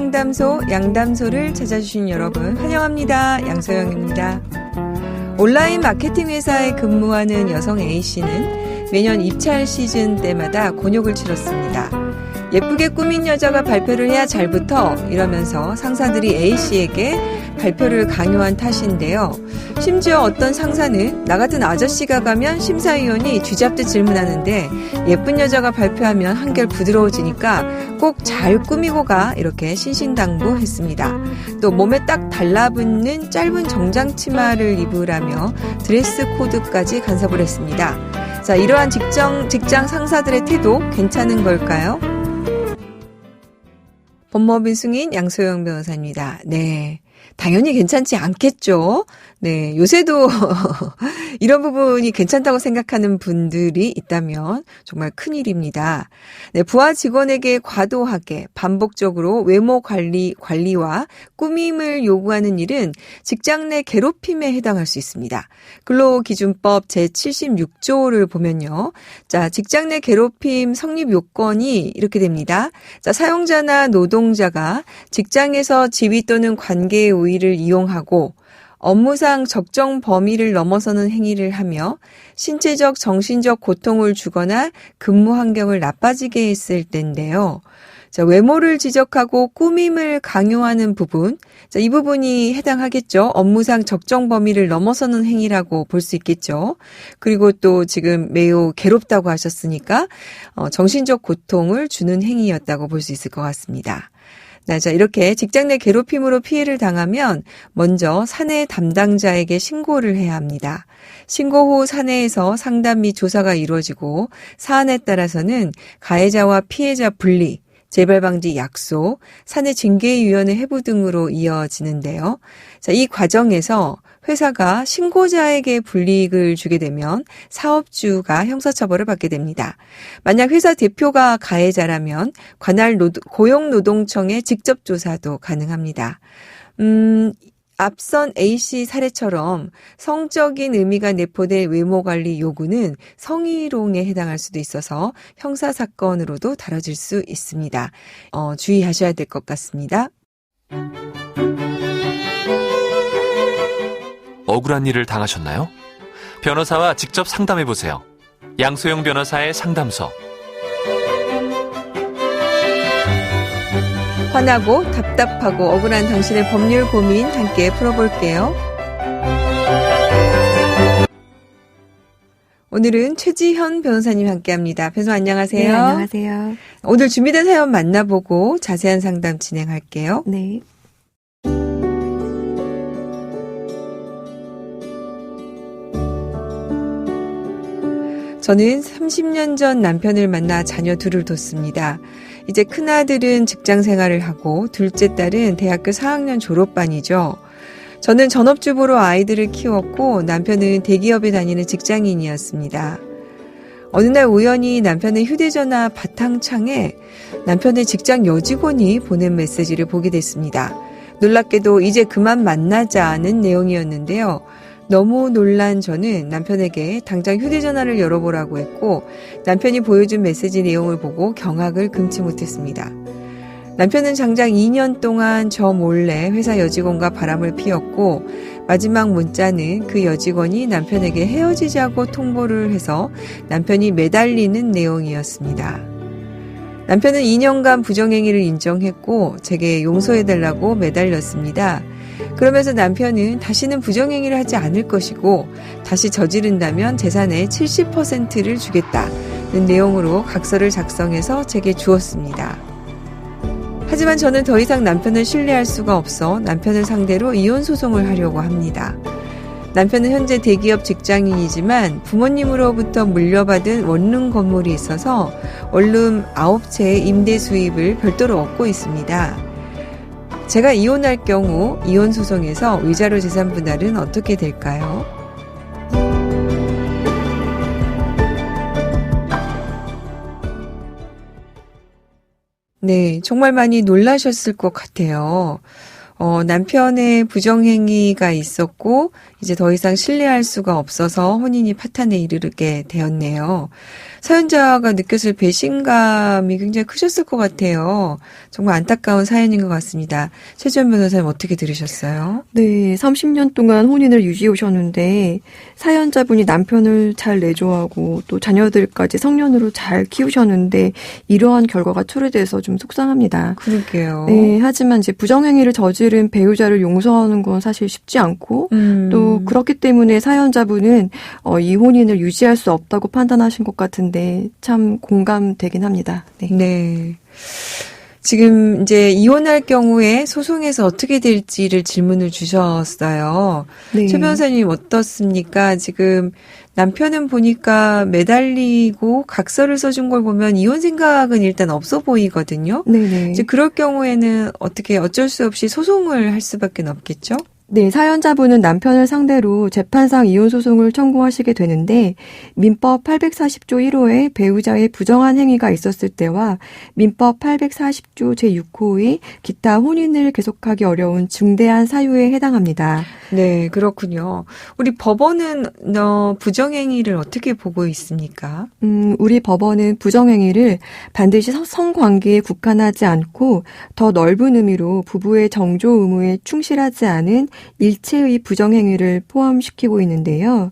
상담소 양담소를 찾아주신 여러분 환영합니다. 양소영입니다. 온라인 마케팅 회사에 근무하는 여성 A씨는 매년 입찰 시즌 때마다 곤욕을 치렀습니다. 예쁘게 꾸민 여자가 발표를 해야 잘 붙어 이러면서 상사들이 A씨에게 발표를 강요한 탓인데요. 심지어 어떤 상사는 나 같은 아저씨가 가면 심사위원이 쥐잡듯 질문하는데 예쁜 여자가 발표하면 한결 부드러워지니까 꼭 잘 꾸미고 가 이렇게 신신당부했습니다. 또 몸에 딱 달라붙는 짧은 정장 치마를 입으라며 드레스 코드까지 간섭을 했습니다. 자, 이러한 직장 상사들의 태도 괜찮은 걸까요? 법무법인 승인 양소영 변호사입니다. 네. 당연히 괜찮지 않겠죠. 네, 요새도 이런 부분이 괜찮다고 생각하는 분들이 있다면 정말 큰일입니다. 네, 부하 직원에게 과도하게 반복적으로 외모 관리와 꾸밈을 요구하는 일은 직장 내 괴롭힘에 해당할 수 있습니다. 근로기준법 제76조를 보면요. 자, 직장 내 괴롭힘 성립 요건이 이렇게 됩니다. 자, 사용자나 노동자가 직장에서 지위 또는 관계의 우위를 이용하고 업무상 적정 범위를 넘어서는 행위를 하며 신체적, 정신적 고통을 주거나 근무 환경을 나빠지게 했을 때인데요. 자, 외모를 지적하고 꾸밈을 강요하는 부분, 자, 이 부분이 해당하겠죠. 업무상 적정 범위를 넘어서는 행위라고 볼 수 있겠죠. 그리고 또 지금 매우 괴롭다고 하셨으니까 정신적 고통을 주는 행위였다고 볼 수 있을 것 같습니다. 자, 이렇게 직장 내 괴롭힘으로 피해를 당하면 먼저 사내 담당자에게 신고를 해야 합니다. 신고 후 사내에서 상담 및 조사가 이루어지고 사안에 따라서는 가해자와 피해자 분리, 재발방지 약속, 사내 징계위원회 회부 등으로 이어지는데요. 자, 이 과정에서 회사가 신고자에게 불이익을 주게 되면 사업주가 형사처벌을 받게 됩니다. 만약 회사 대표가 가해자라면 관할 고용노동청의 직접 조사도 가능합니다. 앞선 A씨 사례처럼 성적인 의미가 내포된 외모관리 요구는 성희롱에 해당할 수도 있어서 형사사건으로도 다뤄질 수 있습니다. 주의하셔야 될 것 같습니다. 억울한 일을 당하셨나요? 변호사와 직접 상담해보세요. 양소영 변호사의 상담소. 화나고 답답하고 억울한 당신의 법률 고민 함께 풀어볼게요. 오늘은 최지현 변호사님 함께합니다. 변호사 안녕하세요. 네, 안녕하세요. 오늘 준비된 사연 만나보고 자세한 상담 진행할게요. 네. 저는 30년 전 남편을 만나 자녀 둘을 뒀습니다. 이제 큰아들은 직장 생활을 하고 둘째 딸은 대학교 4학년 졸업반이죠. 저는 전업주부로 아이들을 키웠고 남편은 대기업에 다니는 직장인이었습니다. 어느 날 우연히 남편의 휴대전화 바탕창에 남편의 직장 여직원이 보낸 메시지를 보게 됐습니다. 놀랍게도 이제 그만 만나자는 내용이었는데요. 너무 놀란 저는 남편에게 당장 휴대전화를 열어보라고 했고 남편이 보여준 메시지 내용을 보고 경악을 금치 못했습니다. 남편은 장장 2년 동안 저 몰래 회사 여직원과 바람을 피웠고 마지막 문자는 그 여직원이 남편에게 헤어지자고 통보를 해서 남편이 매달리는 내용이었습니다. 남편은 2년간 부정행위를 인정했고 제게 용서해달라고 매달렸습니다. 그러면서 남편은 다시는 부정행위를 하지 않을 것이고 다시 저지른다면 재산의 70%를 주겠다는 내용으로 각서를 작성해서 제게 주었습니다. 하지만 저는 더 이상 남편을 신뢰할 수가 없어 남편을 상대로 이혼 소송을 하려고 합니다. 남편은 현재 대기업 직장인이지만 부모님으로부터 물려받은 원룸 건물이 있어서 원룸 9채의 임대 수입을 별도로 얻고 있습니다. 제가 이혼할 경우 이혼 소송에서 위자료 재산 분할은 어떻게 될까요? 네, 정말 많이 놀라셨을 것 같아요. 남편의 부정행위가 있었고 이제 더 이상 신뢰할 수가 없어서 혼인이 파탄에 이르게 되었네요. 사연자가 느꼈을 배신감이 굉장히 크셨을 것 같아요. 정말 안타까운 사연인 것 같습니다. 최지원 변호사님 어떻게 들으셨어요? 네, 30년 동안 혼인을 유지해 오셨는데 사연자분이 남편을 잘 내조하고 또 자녀들까지 성년으로 잘 키우셨는데 이러한 결과가 초래돼서 좀 속상합니다. 그러게요. 네, 하지만 이제 부정행위를 저지른 배우자를 용서하는 건 사실 쉽지 않고 또 그렇기 때문에 사연자분은 이 혼인을 유지할 수 없다고 판단하신 것 같은데 참 공감되긴 합니다. 네. 네. 지금 이제 이혼할 경우에 소송에서 어떻게 될지를 질문을 주셨어요. 네. 최 변호사님 어떻습니까? 지금 남편은 보니까 매달리고 각서를 써준 걸 보면 이혼 생각은 일단 없어 보이거든요. 네네. 이제 그럴 경우에는 어떻게 어쩔 수 없이 소송을 할 수밖에 없겠죠? 네, 사연자분은 남편을 상대로 재판상 이혼소송을 청구하시게 되는데 민법 840조 1호에 배우자의 부정한 행위가 있었을 때와 민법 840조 제6호의 기타 혼인을 계속하기 어려운 중대한 사유에 해당합니다. 네, 그렇군요. 우리 법원은 부정행위를 어떻게 보고 있습니까? 우리 법원은 부정행위를 반드시 성관계에 국한하지 않고 더 넓은 의미로 부부의 정조 의무에 충실하지 않은 일체의 부정행위를 포함시키고 있는데요.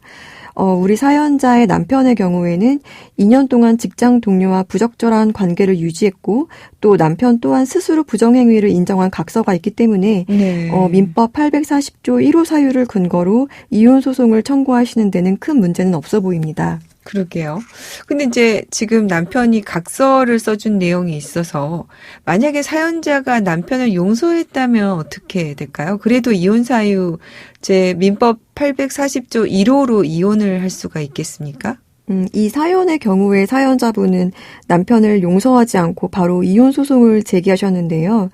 우리 사연자의 남편의 경우에는 2년 동안 직장 동료와 부적절한 관계를 유지했고 또 남편 또한 스스로 부정행위를 인정한 각서가 있기 때문에 네. 민법 840조 1호 사유를 근거로 이혼소송을 청구하시는 데는 큰 문제는 없어 보입니다. 그러게요. 근데 이제 지금 남편이 각서를 써준 내용이 있어서 만약에 사연자가 남편을 용서했다면 어떻게 될까요? 그래도 이혼 사유 제 민법 840조 1호로 이혼을 할 수가 있겠습니까? 이 사연의 경우에 사연자분은 남편을 용서하지 않고 바로 이혼 소송을 제기하셨는데요.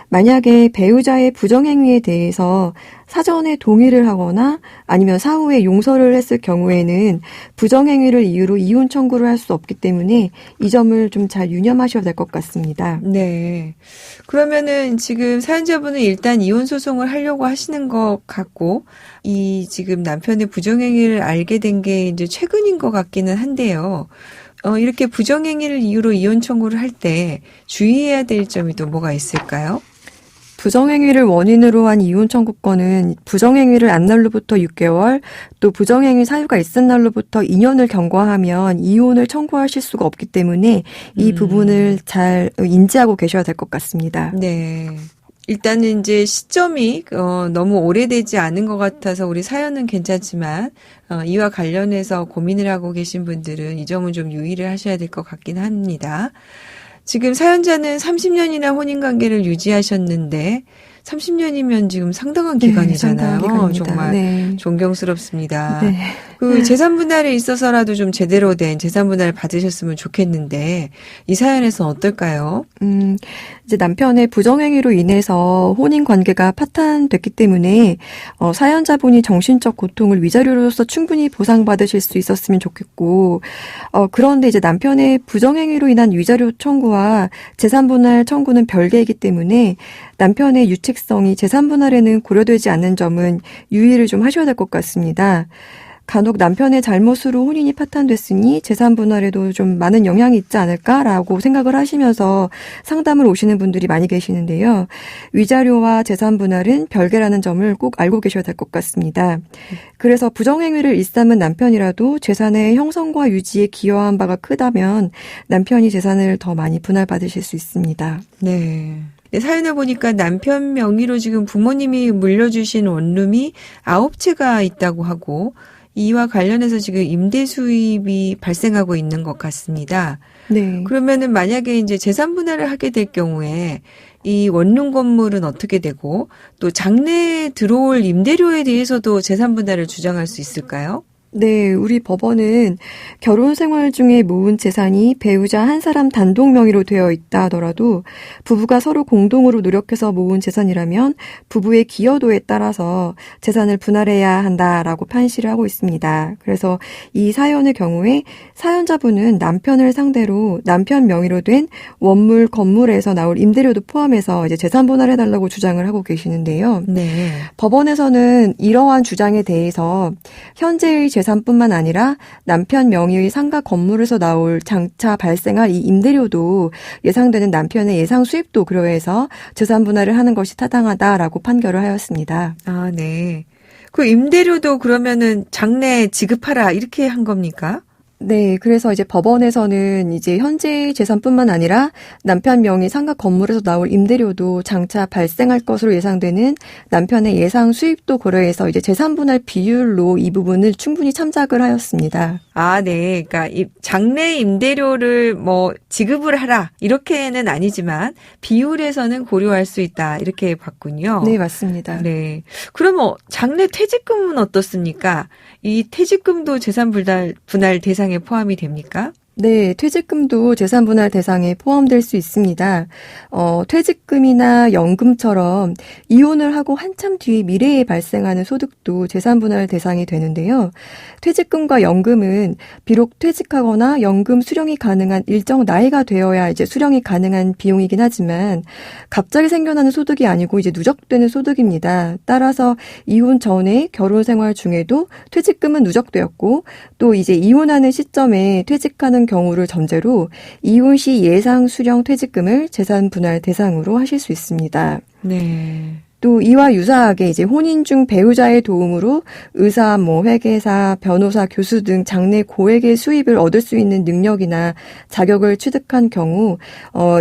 만약에 배우자의 부정행위에 대해서 사전에 동의를 하거나 아니면 사후에 용서를 했을 경우에는 부정행위를 이유로 이혼 청구를 할 수 없기 때문에 이 점을 좀 잘 유념하셔야 될 것 같습니다. 네. 그러면은 지금 사연자분은 일단 이혼 소송을 하려고 하시는 것 같고, 이 지금 남편의 부정행위를 알게 된 게 이제 최근인 것 같기는 한데요. 이렇게 부정행위를 이유로 이혼 청구를 할 때 주의해야 될 점이 또 뭐가 있을까요? 부정행위를 원인으로 한 이혼 청구권은 부정행위를 한 날로부터 6개월, 또 부정행위 사유가 있은 날로부터 2년을 경과하면 이혼을 청구하실 수가 없기 때문에 이 부분을 잘 인지하고 계셔야 될 것 같습니다. 네. 일단은 이제 시점이 너무 오래되지 않은 것 같아서 우리 사연은 괜찮지만 이와 관련해서 고민을 하고 계신 분들은 이 점은 좀 유의를 하셔야 될 것 같긴 합니다. 지금 사연자는 30년이나 혼인관계를 유지하셨는데 30년이면 지금 상당한 기간이잖아요. 상당한 기간입니다. 정말 네. 존경스럽습니다. 네. 그 재산 분할에 있어서라도 좀 제대로 된 재산 분할을 받으셨으면 좋겠는데 이 사연에서 어떨까요? 이제 남편의 부정행위로 인해서 혼인 관계가 파탄됐기 때문에 사연자분이 정신적 고통을 위자료로서 충분히 보상받으실 수 있었으면 좋겠고 그런데 이제 남편의 부정행위로 인한 위자료 청구와 재산 분할 청구는 별개이기 때문에 남편의 유책성이 재산 분할에는 고려되지 않는 점은 유의를 좀 하셔야 될 것 같습니다. 간혹 남편의 잘못으로 혼인이 파탄됐으니 재산 분할에도 좀 많은 영향이 있지 않을까라고 생각을 하시면서 상담을 오시는 분들이 많이 계시는데요. 위자료와 재산 분할은 별개라는 점을 꼭 알고 계셔야 될 것 같습니다. 그래서 부정행위를 일삼은 남편이라도 재산의 형성과 유지에 기여한 바가 크다면 남편이 재산을 더 많이 분할받으실 수 있습니다. 네. 사연을 보니까 남편 명의로 지금 부모님이 물려주신 원룸이 9채가 있다고 하고 이와 관련해서 지금 임대 수입이 발생하고 있는 것 같습니다. 네. 그러면은 만약에 이제 재산 분할을 하게 될 경우에 이 원룸 건물은 어떻게 되고 또 장래에 들어올 임대료에 대해서도 재산 분할을 주장할 수 있을까요? 네, 우리 법원은 결혼 생활 중에 모은 재산이 배우자 한 사람 단독 명의로 되어 있다 하더라도 부부가 서로 공동으로 노력해서 모은 재산이라면 부부의 기여도에 따라서 재산을 분할해야 한다라고 판시를 하고 있습니다. 그래서 이 사연의 경우에 사연자분은 남편을 상대로 남편 명의로 된 원물, 건물에서 나올 임대료도 포함해서 이제 재산 분할해달라고 주장을 하고 계시는데요. 네. 법원에서는 이러한 주장에 대해서 현재의 재산뿐만 아니라 남편 명의의 상가 건물에서 나올 장차 발생할 이 임대료도 예상되는 남편의 예상 수입도 고려해서 재산 분할을 하는 것이 타당하다라고 판결을 하였습니다. 아, 네. 그 임대료도 그러면은 장래 지급하라 이렇게 한 겁니까? 네, 그래서 이제 법원에서는 이제 현재 재산뿐만 아니라 남편 명의 상가 건물에서 나올 임대료도 장차 발생할 것으로 예상되는 남편의 예상 수입도 고려해서 이제 재산 분할 비율로 이 부분을 충분히 참작을 하였습니다. 아, 네. 그러니까 이 장래 임대료를 뭐 지급을 하라 이렇게는 아니지만 비율에서는 고려할 수 있다 이렇게 봤군요. 네, 맞습니다. 네. 그러면 장래 퇴직금은 어떻습니까? 이 퇴직금도 재산 분할 대상에 포함이 됩니까? 네, 퇴직금도 재산 분할 대상에 포함될 수 있습니다. 퇴직금이나 연금처럼 이혼을 하고 한참 뒤에 미래에 발생하는 소득도 재산 분할 대상이 되는데요. 퇴직금과 연금은 비록 퇴직하거나 연금 수령이 가능한 일정 나이가 되어야 이제 수령이 가능한 비용이긴 하지만 갑자기 생겨나는 소득이 아니고 이제 누적되는 소득입니다. 따라서 이혼 전에 결혼 생활 중에도 퇴직금은 누적되었고 또 이제 이혼하는 시점에 퇴직하는 경우를 전제로 이혼 시 예상 수령 퇴직금을 재산 분할 대상으로 하실 수 있습니다. 네. 또 이와 유사하게 이제 혼인 중 배우자의 도움으로 의사, 회계사, 변호사, 교수 등 장래 고액의 수입을 얻을 수 있는 능력이나 자격을 취득한 경우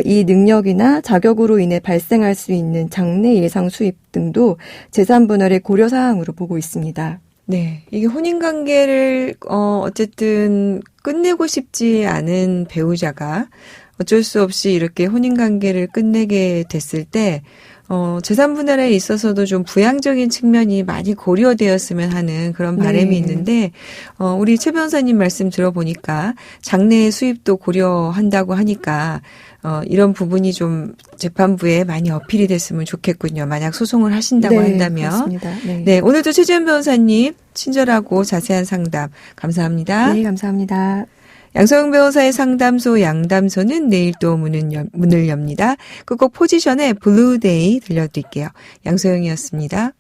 이 능력이나 자격으로 인해 발생할 수 있는 장래 예상 수입 등도 재산 분할의 고려 사항으로 보고 있습니다. 네. 이게 혼인관계를, 어쨌든 끝내고 싶지 않은 배우자가 어쩔 수 없이 이렇게 혼인관계를 끝내게 됐을 때, 재산 분할에 있어서도 좀 부양적인 측면이 많이 고려되었으면 하는 그런 바람이 네. 있는데, 우리 최 변호사님 말씀 들어보니까 장래의 수입도 고려한다고 하니까, 이런 부분이 좀 재판부에 많이 어필이 됐으면 좋겠군요. 만약 소송을 하신다고 네, 한다면. 그렇습니다. 네. 네, 오늘도 최지은 변호사님 친절하고 자세한 상담 감사합니다. 네, 감사합니다. 양소영 변호사의 상담소 양담소는 내일 또 문을 엽니다. 끝곡 포지션의 블루데이 들려드릴게요. 양소영이었습니다.